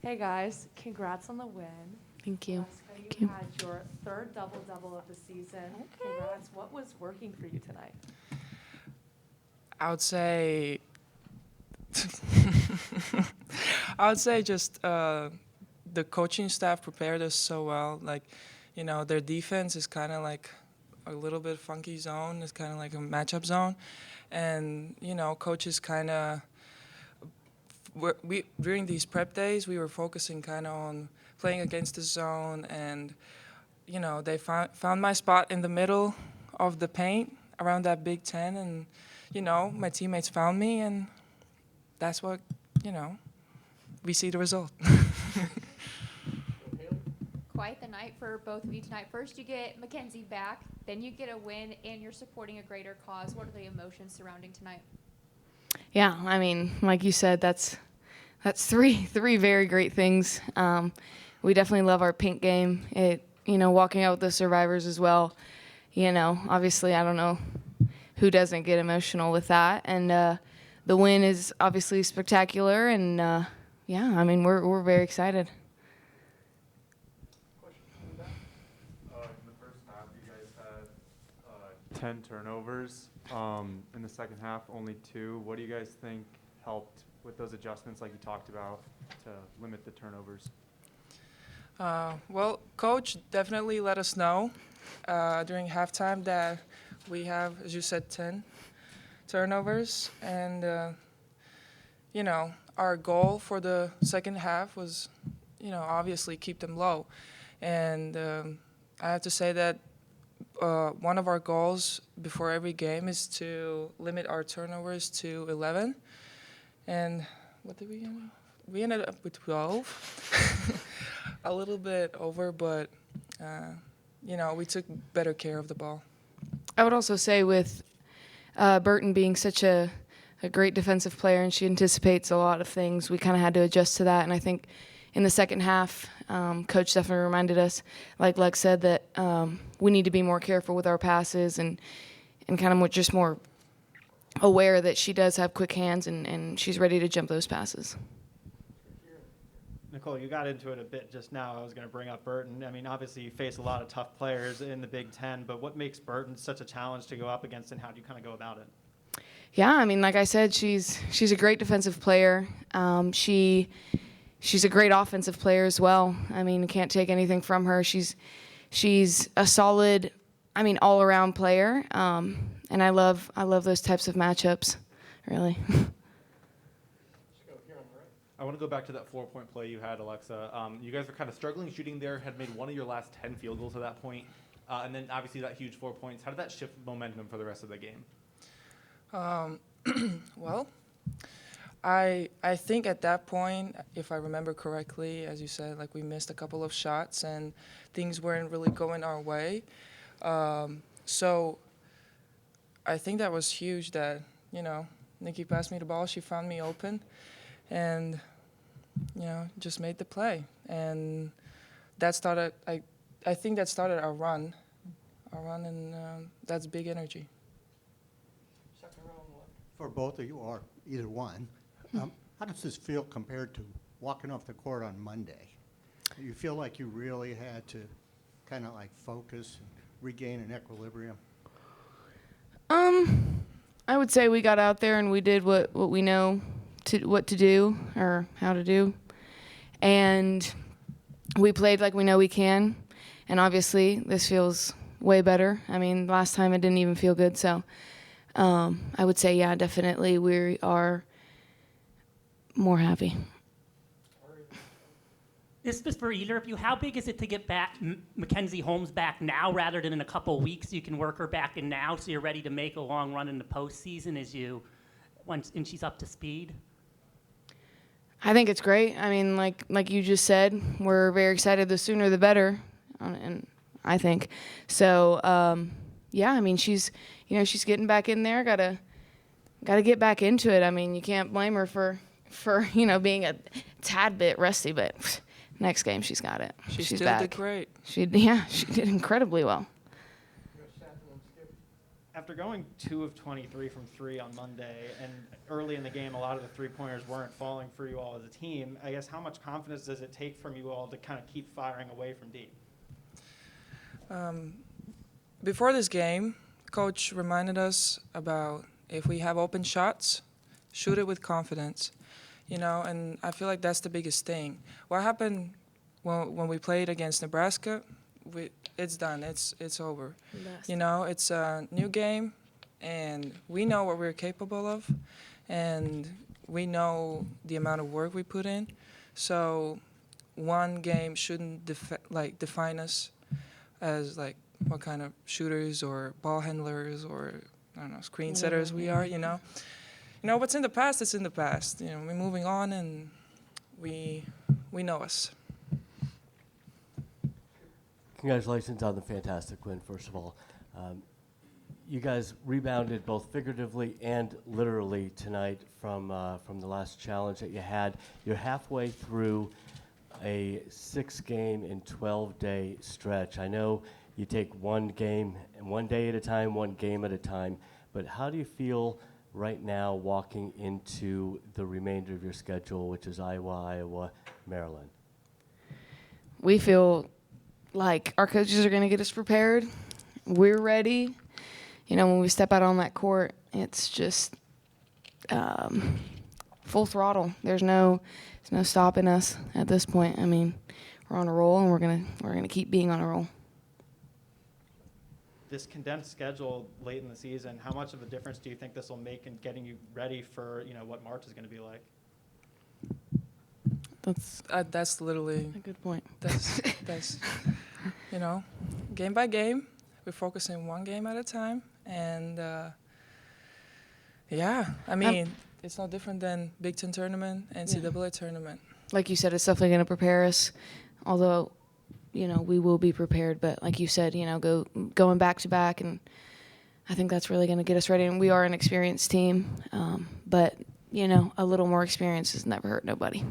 Hey guys, congrats on the win. Thank you. Jessica, Thank you you. had your third double-double of the season. Congrats. What was working for you tonight? I would say, I would say just the coaching staff prepared us so well. Like, their defense is kind of like a little bit funky zone. It's kind of like a matchup zone, and coaches kind of we during these prep days we were focusing kind of on playing against the zone, and they found my spot in the middle of the paint around that Big Ten, and my teammates found me, and that's what we see the result. Quite the night for both of you tonight. First, you get Mackenzie back, then you get a win, and you're supporting a greater cause. What are the emotions surrounding tonight? Yeah, I mean, like you said, that's three very great things. We definitely love our pink game. Walking out with the survivors as well. Obviously, I don't know who doesn't get emotional with that, and the win is obviously spectacular. And yeah, I mean, we're very excited. In the first half, you guys had 10 turnovers. In the second half, only 2. What do you guys think helped with those adjustments like you talked about to limit the turnovers? Well, Coach definitely let us know during halftime that we have, as you said, 10 turnovers. And, our goal for the second half was, obviously keep them low. And I have to say that one of our goals before every game is to limit our turnovers to 11. And what did we end up? We ended up with 12. A little bit over, but, we took better care of the ball. I would also say with Burton being such a great defensive player and she anticipates a lot of things, we kind of had to adjust to that. And I think in the second half, Coach definitely reminded us, like Lex said, that we need to be more careful with our passes and kind of just more aware that she does have quick hands and she's ready to jump those passes. Nicole, you got into it a bit just now. I was going to bring up Burton. I mean, obviously you face a lot of tough players in the Big Ten, but what makes Burton such a challenge to go up against, and how do you kind of go about it? Yeah, I mean, like I said, she's a great defensive player. She's a great offensive player as well. I mean, you can't take anything from her. She's a solid, all-around player, and I love those types of matchups, really. I want to go back to that 4-point play you had, Alexa. You guys were kind of struggling shooting there, had made one of your last 10 field goals at that point, and then obviously that huge 4 points. How did that shift momentum for the rest of the game? Well, I think at that point, if I remember correctly, as you said, like we missed a couple of shots and things weren't really going our way. So I think that was huge that, Nikki passed me the ball, she found me open, and, just made the play. And that started, I think that started our run, and that's big energy. For both of you, or either one, how does this feel compared to walking off the court on Monday? You feel like you really had to kind of like focus and regain an equilibrium? I would say we got out there and we did what we know what to do or how to do, and we played like we know we can. And obviously, this feels way better. I mean, last time it didn't even feel good, so. I would say, yeah, definitely we are more happy. This is for either of you. How big is it to get back Mackenzie Holmes back now rather than in a couple of weeks? You can work her back in now so you're ready to make a long run in the postseason and she's up to speed? I think it's great. I mean, like you just said, we're very excited. The sooner the better, and I think. So, yeah, I mean, she's getting back in there. Gotta get back into it. I mean, you can't blame her for being a tad bit rusty, but next game she's got it. She she's still back. did great. She did incredibly well. After going 2 of 23 from 3 on Monday, and early in the game, a lot of the three-pointers weren't falling for you all as a team, I guess how much confidence does it take from you all to kind of keep firing away from deep? Before this game, coach reminded us about if we have open shots, shoot it with confidence, you know, and I feel like that's the biggest thing. What happened when we played against Nebraska, it's done, it's over. You know, it's a new game, and we know what we're capable of, and we know the amount of work we put in. So one game shouldn't define us as like what kind of shooters or ball handlers or I don't know screen setters we are. You know, what's in the past is in the past. You know, we're moving on, and we know us. Congratulations on the fantastic win, first of all. You guys rebounded both figuratively and literally tonight from the last challenge that you had. You're halfway through a 6-game and 12-day stretch. I know you take one game and one day at a time, one game at a time, but how do you feel right now walking into the remainder of your schedule, which is Iowa, Maryland? We feel like our coaches are going to get us prepared. We're ready. You know, when we step out on that court, it's just full throttle. There's no stopping us at this point. I mean, we're on a roll, and we're gonna keep being on a roll. This condensed schedule late in the season, how much of a difference do you think this will make in getting you ready for what March is going to be like? That's literally A good point. that's game by game. We're focusing one game at a time, and I mean it's no different than Big Ten tournament, NCAA tournament. Like you said, it's definitely going to prepare us. Although, we will be prepared. But like you said, going back to back, and I think that's really going to get us ready. And we are an experienced team, but a little more experience has never hurt nobody.